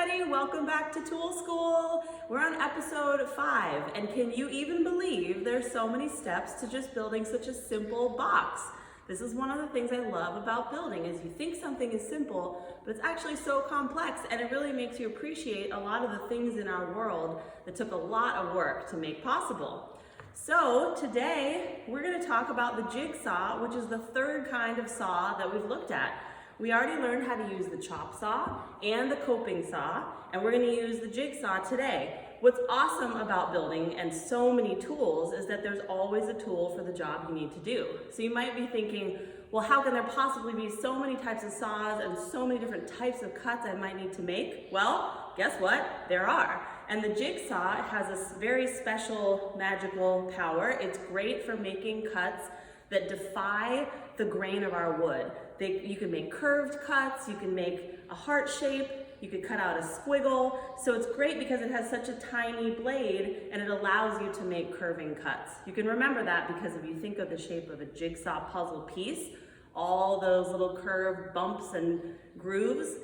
everybody, welcome back to Tool School. We're on episode 5, and can you even believe there's so many steps to just building such a simple box? This is one of the things I love about building, is you think something is simple, but it's actually so complex, and it really makes you appreciate a lot of the things in our world that took a lot of work to make possible. So today, we're going to talk about the jigsaw, which is the third kind of saw that we've looked at. We already learned how to use the chop saw and the coping saw, and we're going to use the jigsaw today. What's awesome about building and so many tools is that there's always a tool for the job you need to do. So you might be thinking, well, how can there possibly be so many types of saws and so many different types of cuts I might need to make? Well, guess what? There are. And the jigsaw has a very special magical power. It's great for making cuts that defy the grain of our wood. You can make curved cuts, you can make a heart shape, you could cut out a squiggle. So it's great because it has such a tiny blade and it allows you to make curving cuts. You can remember that because if you think of the shape of a jigsaw puzzle piece, all those little curved bumps and grooves,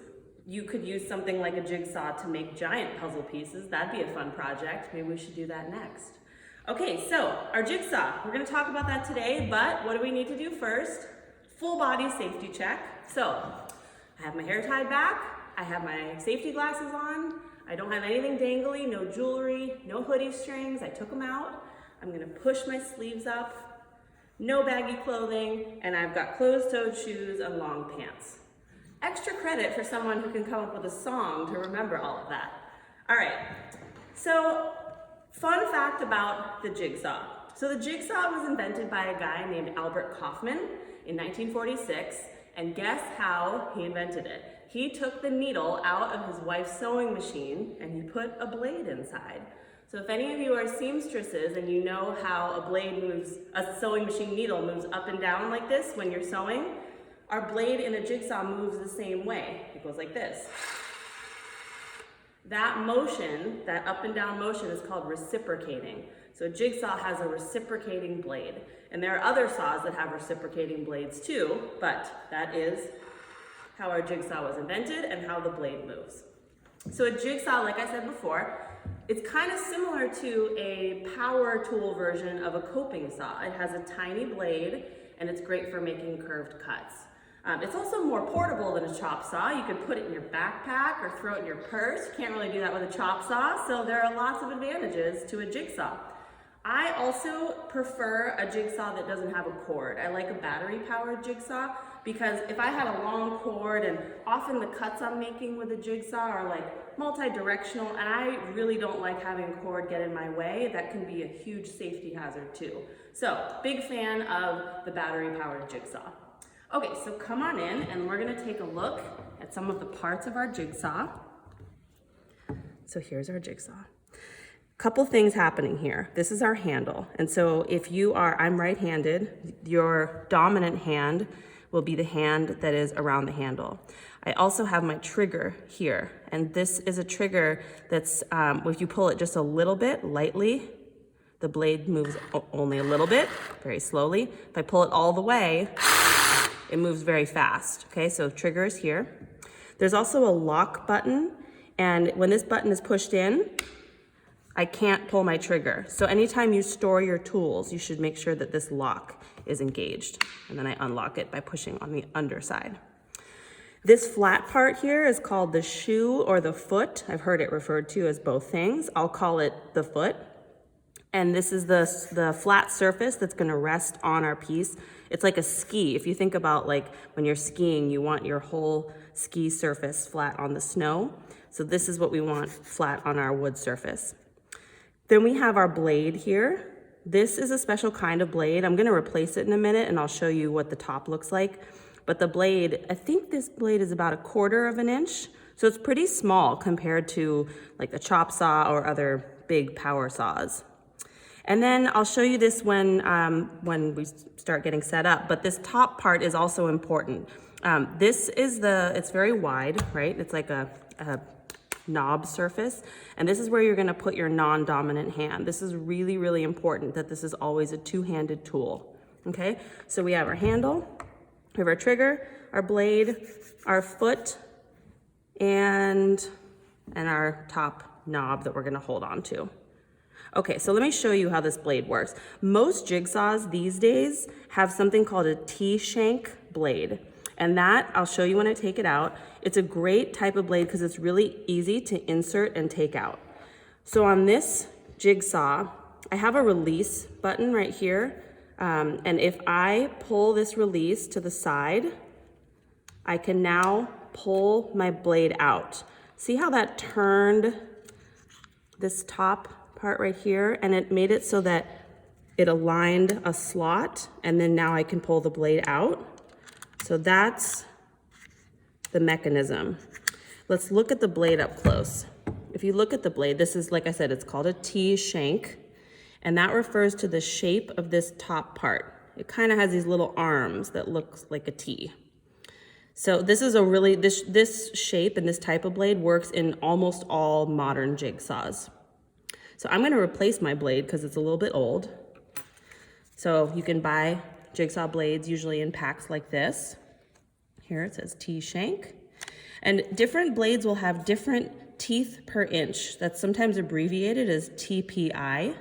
you could use something like a jigsaw to make giant puzzle pieces. That'd be a fun project. Maybe we should do that next. Okay, so our jigsaw, we're gonna talk about that today, but what do we need to do first? Full body safety check. So I have my hair tied back, I have my safety glasses on, I don't have anything dangly, no jewelry, no hoodie strings, I took them out. I'm gonna push my sleeves up, no baggy clothing, and I've got closed-toed shoes and long pants. Extra credit for someone who can come up with a song to remember all of that. All right, so fun fact about the jigsaw. So the jigsaw was invented by a guy named Albert Kaufman in 1946, and guess how he invented it? He took the needle out of his wife's sewing machine and he put a blade inside. So if any of you are seamstresses and you know how a sewing machine needle moves up and down like this when you're sewing, our blade in a jigsaw moves the same way. It goes like this. That motion, that up and down motion, is called reciprocating. So a jigsaw has a reciprocating blade. And there are other saws that have reciprocating blades too, but that is how our jigsaw was invented and how the blade moves. So a jigsaw, like I said before, it's kind of similar to a power tool version of a coping saw. It has a tiny blade and it's great for making curved cuts. It's also more portable than a chop saw. You could put it in your backpack or throw it in your purse. You can't really do that with a chop saw, so there are lots of advantages to a jigsaw. I also prefer a jigsaw that doesn't have a cord. I like a battery-powered jigsaw because if I had a long cord, and often the cuts I'm making with a jigsaw are like multi-directional, and I really don't like having a cord get in my way. That can be a huge safety hazard too. So, big fan of the battery-powered jigsaw. Okay, so come on in and we're gonna take a look at some of the parts of our jigsaw. So here's our jigsaw. Couple things happening here. This is our handle. And so if I'm right-handed, your dominant hand will be the hand that is around the handle. I also have my trigger here. And this is a trigger that's, if you pull it just a little bit, lightly, the blade moves only a little bit, very slowly. If I pull it all the way, it moves very fast, okay? So trigger is here. There's also a lock button, and when this button is pushed in, I can't pull my trigger. So anytime you store your tools, you should make sure that this lock is engaged. And then I unlock it by pushing on the underside. This flat part here is called the shoe or the foot. I've heard it referred to as both things. I'll call it the foot. And this is the flat surface that's gonna rest on our piece. It's like a ski. If you think about like when you're skiing, you want your whole ski surface flat on the snow. So this is what we want flat on our wood surface. Then we have our blade here. This is a special kind of blade. I'm gonna replace it in a minute and I'll show you what the top looks like. But the blade, I think this blade is about 1/4 of an inch. So it's pretty small compared to like the chop saw or other big power saws. And then I'll show you this when we start getting set up, but this top part is also important. It's very wide, right? It's like a knob surface, and this is where you're gonna put your non-dominant hand. This is really, really important that this is always a two-handed tool, okay? So we have our handle, we have our trigger, our blade, our foot, and and our top knob that we're gonna hold on to. Okay, so let me show you how this blade works. Most jigsaws these days have something called a T-shank blade. And that, I'll show you when I take it out. It's a great type of blade because it's really easy to insert and take out. So on this jigsaw, I have a release button right here. And if I pull this release to the side, I can now pull my blade out. See how that turned this top part right here, and it made it so that it aligned a slot, and then now I can pull the blade out. So that's the mechanism. Let's look at the blade up close. If you look at the blade, this is, like I said, it's called a T-shank, and that refers to the shape of this top part. It kind of has these little arms that look like a T. So this is a really, this shape and this type of blade works in almost all modern jigsaws. So I'm gonna replace my blade because it's a little bit old. So you can buy jigsaw blades usually in packs like this. Here it says T-shank. And different blades will have different teeth per inch. That's sometimes abbreviated as TPI.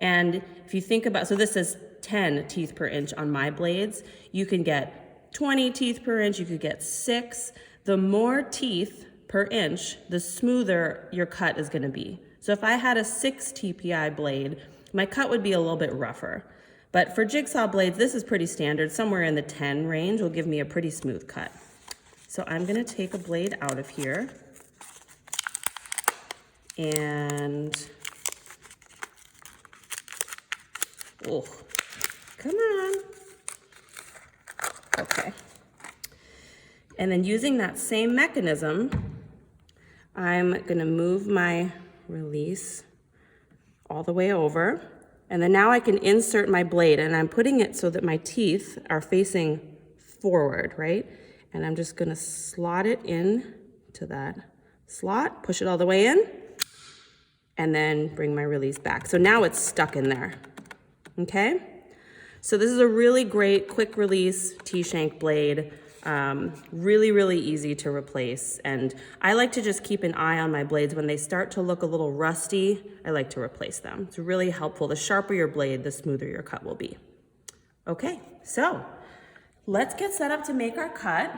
And if you think about, so this says 10 teeth per inch on my blades. You can get 20 teeth per inch, you could get 6. The more teeth per inch, the smoother your cut is gonna be. So if I had a 6 TPI blade, my cut would be a little bit rougher. But for jigsaw blades, this is pretty standard. Somewhere in the 10 range will give me a pretty smooth cut. So I'm gonna take a blade out of here. And, oh, come on. Okay. And then using that same mechanism, I'm gonna move my release all the way over. And then now I can insert my blade, and I'm putting it so that my teeth are facing forward, right? And I'm just gonna slot it in to that slot, push it all the way in, and then bring my release back. So now it's stuck in there, okay? So this is a really great quick release T-shank blade. Really, really easy to replace. And I like to just keep an eye on my blades. When they start to look a little rusty, I like to replace them. It's really helpful. The sharper your blade, the smoother your cut will be. Okay, so let's get set up to make our cut.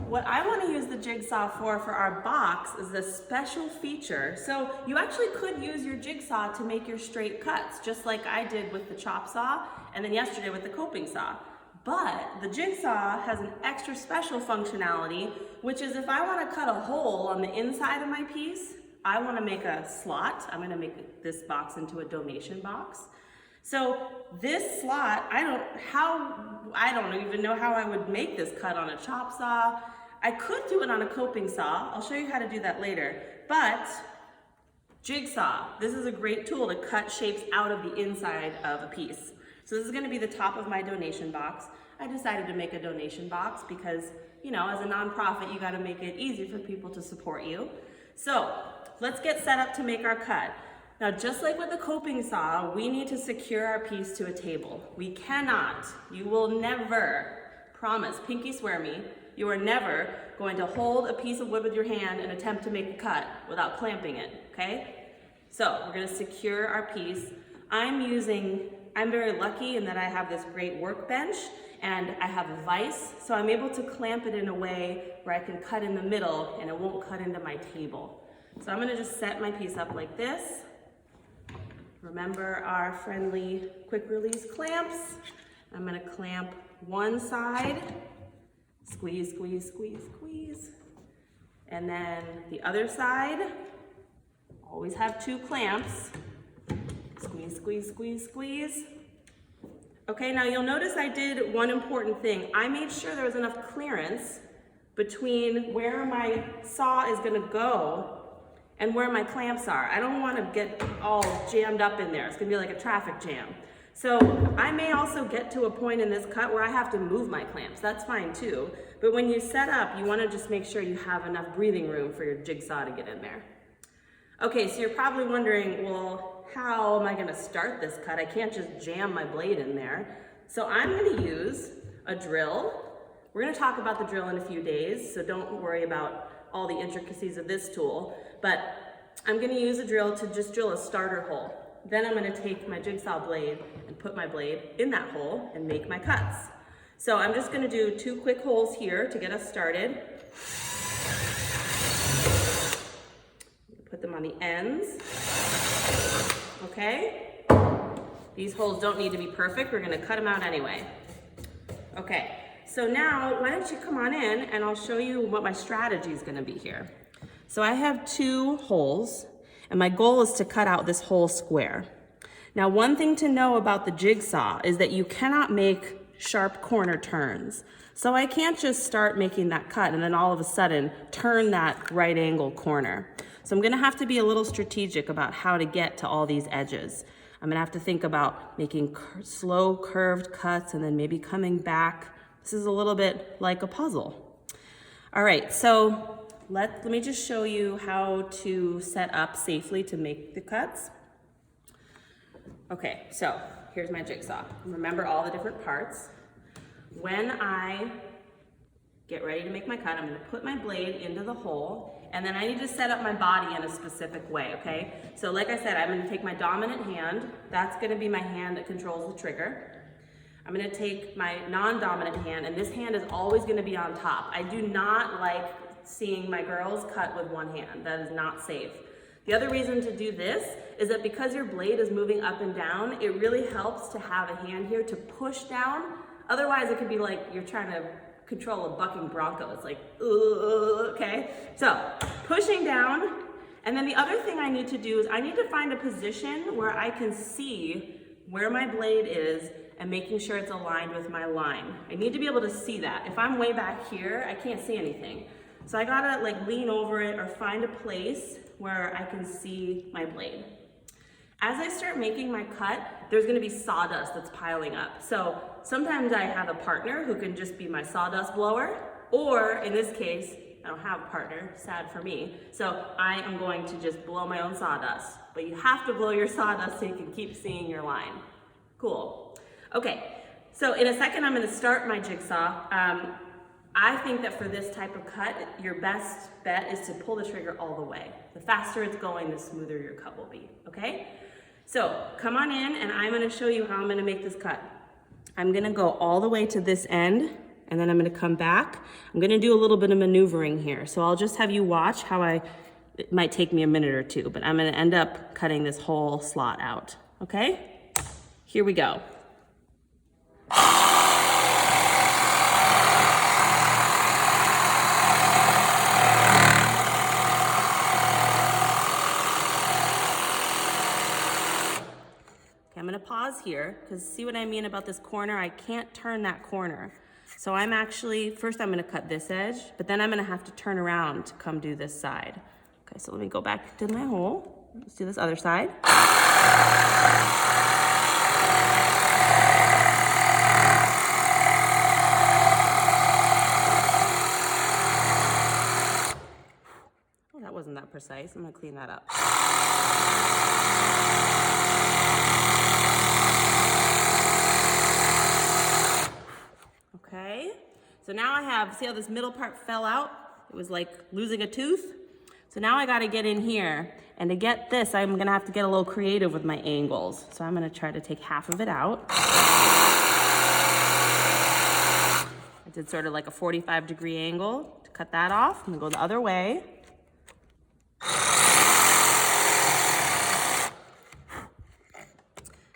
What I want to use the jigsaw for our box is this special feature. So you actually could use your jigsaw to make your straight cuts, just like I did with the chop saw and then yesterday with the coping saw. But the jigsaw has an extra special functionality, which is if I want to cut a hole on the inside of my piece, I want to make a slot. I'm going to make this box into a donation box. So this slot, I don't even know how I would make this cut on a chop saw. I could do it on a coping saw. I'll show you how to do that later. But jigsaw, this is a great tool to cut shapes out of the inside of a piece. So this is gonna be the top of my donation box. I decided to make a donation box because, you know, as a nonprofit, you gotta make it easy for people to support you. So let's get set up to make our cut. Now, just like with the coping saw, we need to secure our piece to a table. We cannot, you will never, promise, pinky swear me, you are never going to hold a piece of wood with your hand and attempt to make a cut without clamping it, okay? So we're gonna secure our piece. I'm very lucky in that I have this great workbench and I have a vise, so I'm able to clamp it in a way where I can cut in the middle and it won't cut into my table. So I'm gonna just set my piece up like this. Remember our friendly quick release clamps. I'm gonna clamp one side, squeeze, squeeze, squeeze, squeeze. And then the other side, always have 2 clamps. Squeeze, squeeze, squeeze, squeeze. Okay, now you'll notice I did one important thing. I made sure there was enough clearance between where my saw is gonna go and where my clamps are. I don't wanna get all jammed up in there. It's gonna be like a traffic jam. So I may also get to a point in this cut where I have to move my clamps. That's fine too. But when you set up, you wanna just make sure you have enough breathing room for your jigsaw to get in there. Okay, so you're probably wondering, well, how am I gonna start this cut? I can't just jam my blade in there. So I'm gonna use a drill. We're gonna talk about the drill in a few days, so don't worry about all the intricacies of this tool, but I'm going to use a drill to just drill a starter hole. Then I'm going to take my jigsaw blade and put my blade in that hole and make my cuts. So I'm just going to do 2 quick holes here to get us started. Put them on the ends. Okay? These holes don't need to be perfect. We're going to cut them out anyway. Okay, so now why don't you come on in and I'll show you what my strategy is going to be here. So I have 2 holes, and my goal is to cut out this whole square. Now, one thing to know about the jigsaw is that you cannot make sharp corner turns. So I can't just start making that cut and then all of a sudden turn that right angle corner. So I'm gonna have to be a little strategic about how to get to all these edges. I'm gonna have to think about making slow curved cuts and then maybe coming back. This is a little bit like a puzzle. All right, so let me just show you how to set up safely to make the cuts. Okay, so here's my jigsaw. Remember all the different parts. When I get ready to make my cut, I'm gonna put my blade into the hole, and then I need to set up my body in a specific way, okay? So like I said, I'm gonna take my dominant hand. That's gonna be my hand that controls the trigger. I'm gonna take my non-dominant hand, and this hand is always gonna be on top. I do not like seeing my girls cut with one hand. That is not safe. The other reason to do this is that because your blade is moving up and down, it really helps to have a hand here to push down. Otherwise, it could be like you're trying to control a bucking bronco. It's like, okay? So, pushing down. And then the other thing I need to do is I need to find a position where I can see where my blade is and making sure it's aligned with my line. I need to be able to see that. If I'm way back here, I can't see anything. So I gotta like lean over it or find a place where I can see my blade. As I start making my cut, there's gonna be sawdust that's piling up. So sometimes I have a partner who can just be my sawdust blower, or in this case, I don't have a partner, sad for me. So I am going to just blow my own sawdust. But you have to blow your sawdust so you can keep seeing your line. Cool. Okay, so in a second I'm gonna start my jigsaw. I think that for this type of cut, your best bet is to pull the trigger all the way. The faster it's going, the smoother your cut will be, okay? So come on in and I'm gonna show you how I'm gonna make this cut. I'm gonna go all the way to this end and then I'm gonna come back. I'm gonna do a little bit of maneuvering here. So I'll just have you watch how it might take me a minute or two, but I'm gonna end up cutting this whole slot out, okay? Here we go. I'm gonna pause here, because see what I mean about this corner? I can't turn that corner. So I'm actually, first I'm gonna cut this edge, but then I'm gonna have to turn around to come do this side. Okay, so let me go back to my hole. Let's do this other side. Oh, that wasn't that precise. I'm gonna clean that up. Okay, so now I have, see how this middle part fell out? It was like losing a tooth. So now I gotta get in here, and to get this, I'm gonna have to get a little creative with my angles. So I'm gonna try to take half of it out. I did sort of like a 45-degree angle to cut that off. I'm gonna go the other way.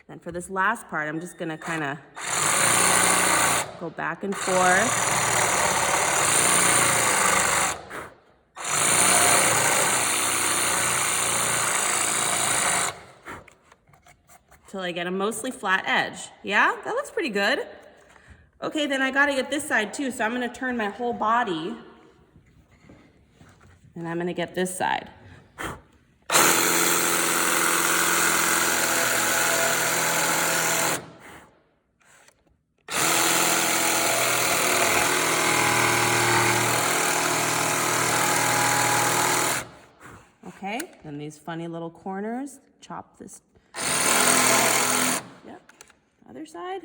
Then for this last part, I'm just gonna kind of go back and forth. Till I get a mostly flat edge. Yeah, that looks pretty good. Okay, then I gotta get this side too, so I'm gonna turn my whole body and I'm gonna get this side. Okay, then these funny little corners, chop this. Yep, other side.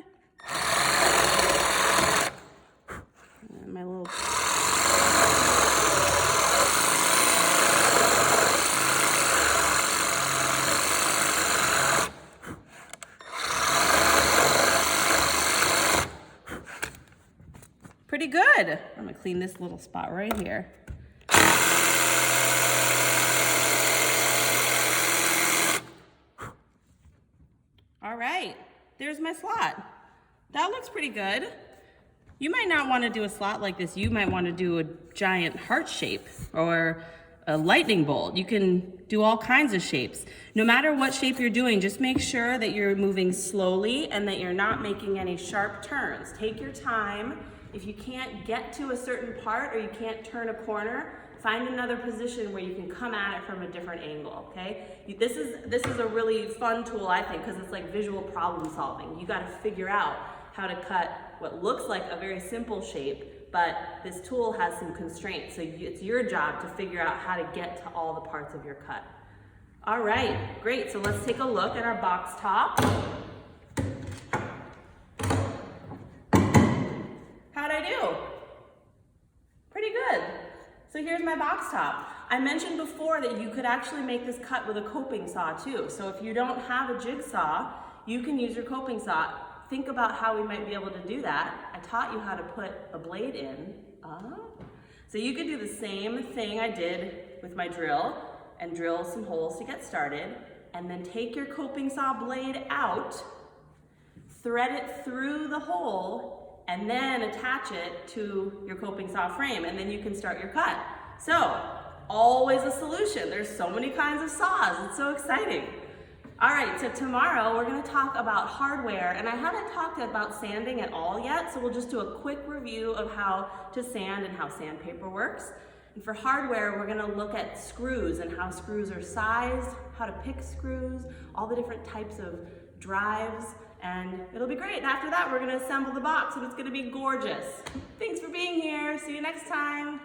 And then my little. clean this little spot right here. All right, there's my slot. That looks pretty good. You might not want to do a slot like this. You might want to do a giant heart shape or a lightning bolt. You can do all kinds of shapes. No matter what shape you're doing, just make sure that you're moving slowly and that you're not making any sharp turns. Take your time. If you can't get to a certain part or you can't turn a corner, find another position where you can come at it from a different angle, okay? This is a really fun tool, I think, because it's like visual problem solving. You gotta figure out how to cut what looks like a very simple shape, but this tool has some constraints, so it's your job to figure out how to get to all the parts of your cut. All right, great, so let's take a look at our box top. How'd I do? Pretty good. So here's my box top. I mentioned before that you could actually make this cut with a coping saw too. So if you don't have a jigsaw, you can use your coping saw. Think about how we might be able to do that. I taught you how to put a blade in. So you could do the same thing I did with my drill and drill some holes to get started, and then take your coping saw blade out, thread it through the hole, and then attach it to your coping saw frame, and then you can start your cut. So, always a solution. There's so many kinds of saws. It's so exciting. All right, so tomorrow we're gonna talk about hardware, and I haven't talked about sanding at all yet, so we'll just do a quick review of how to sand and how sandpaper works. And for hardware, we're gonna look at screws and how screws are sized, how to pick screws, all the different types of drives, and it'll be great. And after that, we're gonna assemble the box, and it's gonna be gorgeous. Thanks for being here. See you next time.